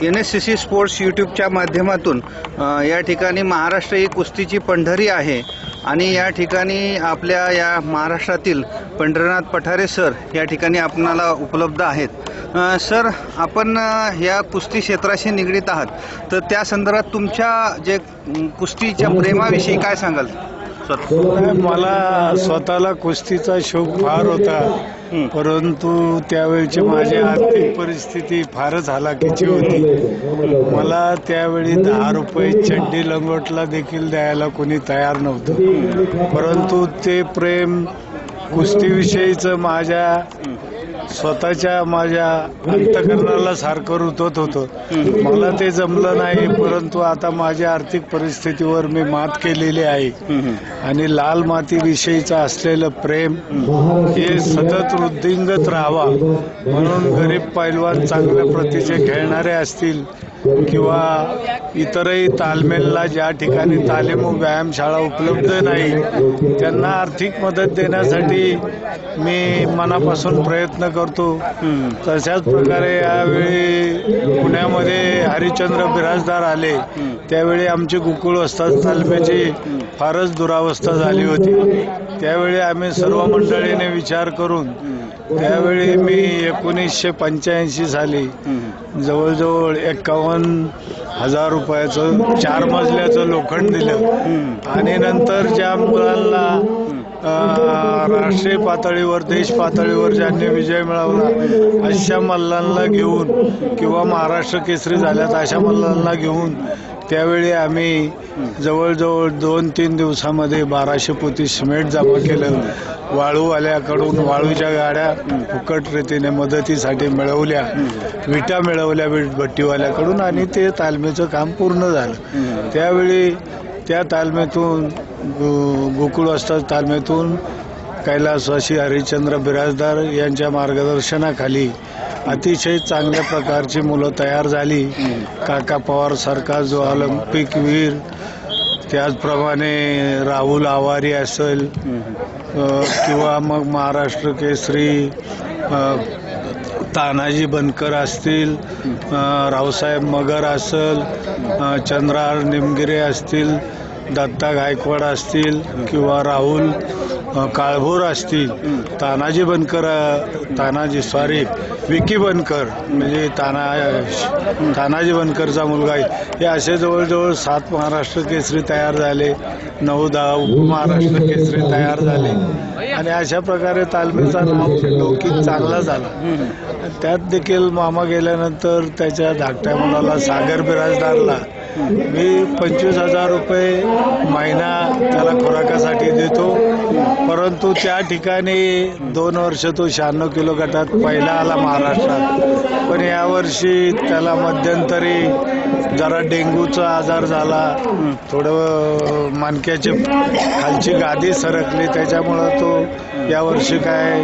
NSCC sports यूट्यूबच्या माध्यमातून या ठिकाणी महाराष्ट्र ही कुस्तीची पंढरी आहे आणि या ठिकाणी आपल्या या महाराष्ट्रातील पंढरीनाथ पठारे सर या ठिकाणी आपणाला उपलब्ध आहेत। सर, आपण या कुस्ती क्षेत्राशी निगडीत आहात, तर त्या संदर्भात तुमच्या जे कुस्तीच्या प्रेमाविषयी काय सांगाल? मला स्वतःला कुस्तीचा शौक फार होता, परंतु त्यावेळची माझी आर्थिक परिस्थिती फारच हलाखीची होती। मला त्यावेळी 10 रुपये चड्डी लंगोटला देखील द्यायला कोणी तयार नव्हतं, परंतु ते प्रेम कुस्तीविषयीचं माझ्या माझ्या अंतःकरणाला सारखं रुतत होतं। मला ते जमलं नाही, परंतु आता माझ्या आर्थिक परिस्थितीवर मी मात केलेली आहे आणि लाल मातीविषयीचं असलेलं प्रेम हे सतत वृद्धिंगत राहावा म्हणून गरीब पैलवान चांगल्या प्रतीचे खेळणारे असतील किंवा इतरही तालमेलला ज्या ठिकाणी तालीम व व्यायामशाळा उपलब्ध नाही त्यांना आर्थिक मदत देण्यासाठी मी मनापासून प्रयत्न करतो। तशाच प्रकारे यावेळी पुण्यामध्ये हरिश्चंद्र बिराजदार आले, त्यावेळी आमची गोकुळवस्था तालमीची फारच दुरावस्था झाली होती। त्यावेळी आम्ही सर्व मंडळीने विचार करून त्यावेळी मी 1985 साली जवळजवळ 51,000 रुपयाचं 4 मजल्याचं लोखंड दिलं आणि नंतर ज्या मुलांना राष्ट्रीय पातळीवर देश पातळीवर ज्यांनी विजय मिळवला अशा मल्लांना घेऊन किंवा महाराष्ट्र केसरी झाल्यात अशा मल्लांना घेऊन त्यावेळी आम्ही जवळजवळ 2-3 दिवसामध्ये 1200 पोती सिमेंट जमा केलं। वाळूवाल्याकडून वाळूच्या गाड्या फुकट रीतीने मदतीसाठी मिळवल्या, विटा मिळवल्या भट्टीवाल्याकडून आणि ते तालमीचं काम पूर्ण झालं। त्यावेळी त्या तालमीतून गोकुळवस्था तालमीतून कैलासवासी हरिश्चंद्र बिराजदार यांच्या मार्गदर्शनाखाली अतिशय चांगल्या प्रकारची मुलं तयार झाली। काका पवार सारखा जो ऑलिम्पिक वीर, त्याचप्रमाणे राहुल आवारी असेल किंवा मग महाराष्ट्र केसरी तानाजी बनकर असतील, रावसाहेब मगर असेल, चंद्रहार निमगिरे असतील, दत्ता गायकवाड असतील किंवा राहुल काळभोर असतील, विकी बनकर म्हणजे तानाजी बनकरचा मुलगा आहे, हे असे जवळजवळ 7 महाराष्ट्र केसरी तयार झाले, 9-10 उपमहाराष्ट्र केसरी तयार झाले आणि अशा प्रकारे तालमीचा लौकिक चांगला झाला। त्यात देखील मामा गेल्यानंतर त्याच्या धाकट्या मुलाला सागर बिराजदारला मी 25,000 रुपये महिना त्याला खुराकासाठी देतो, परंतु त्या ठिकाणी 2 वर्ष तो 96 किलो गटात पहिला आला महाराष्ट्रात, पण यावर्षी त्याला मध्यंतरी जरा डेंग्यूचा आजार झाला, थोडं मानक्याची खालची गादी सरकली, त्याच्यामुळं तो यावर्षी काय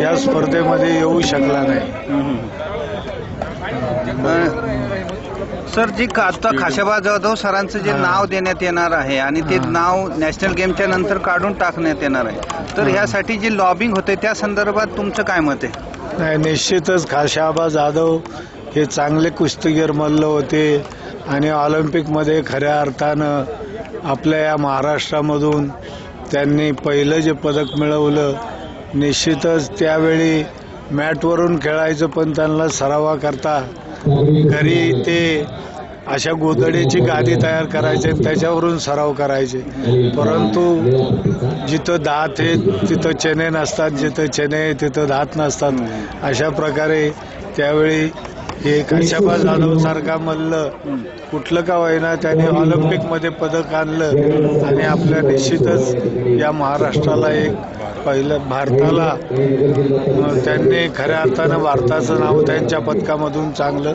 या स्पर्धेमध्ये येऊ शकला नाही। सर, जी आता खाशाबा जाधव सरांचं जे नाव देण्यात येणार आहे आणि ते नाव नॅशनल गेमच्या नंतर काढून टाकण्यात येणार आहे, तर ह्यासाठी जी लॉबिंग होते त्या संदर्भात तुमचं काय मत आहे? नाही, निश्चितच खाशाबा जाधव हे चांगले कुस्तीगीर मल्ल होते आणि ऑलिम्पिकमध्ये खऱ्या अर्थानं आपल्या या महाराष्ट्रामधून त्यांनी पहिलं जे पदक मिळवलं, निश्चितच त्यावेळी मॅटवरून खेळायचं पण त्यांना सरावाकरता घरी ते अशा गोदडीची गादी तयार करायचे, त्याच्यावरून सराव करायचे, परंतु जिथं दात आहे तिथं चेने नसतात, जिथं चेने आहे तिथं दात नसतात, अशा प्रकारे त्यावेळी हे खाशाबा जाधव सारखा मल्ल कुठलं का होईना त्याने ऑलिम्पिकमध्ये पदक आणलं आणि आपल्या निश्चितच या महाराष्ट्राला एक पहिलं भारताला त्यांनी खऱ्या अर्थानं भारताचं नाव त्यांच्या पदकामधून चांगलं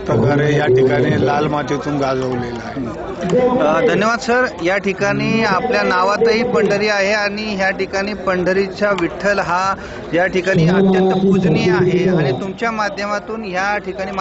प्रकारे या ठिकाणी लाल मातीतून गाजवलेलं आहे। धन्यवाद सर। या ठिकाणी आपल्या नावातही पंढरी आहे आणि ह्या ठिकाणी पंढरीचा विठ्ठल हा या ठिकाणी अत्यंत पूजनीय आहे आणि तुमच्या माध्यमातून ह्या ठिकाणी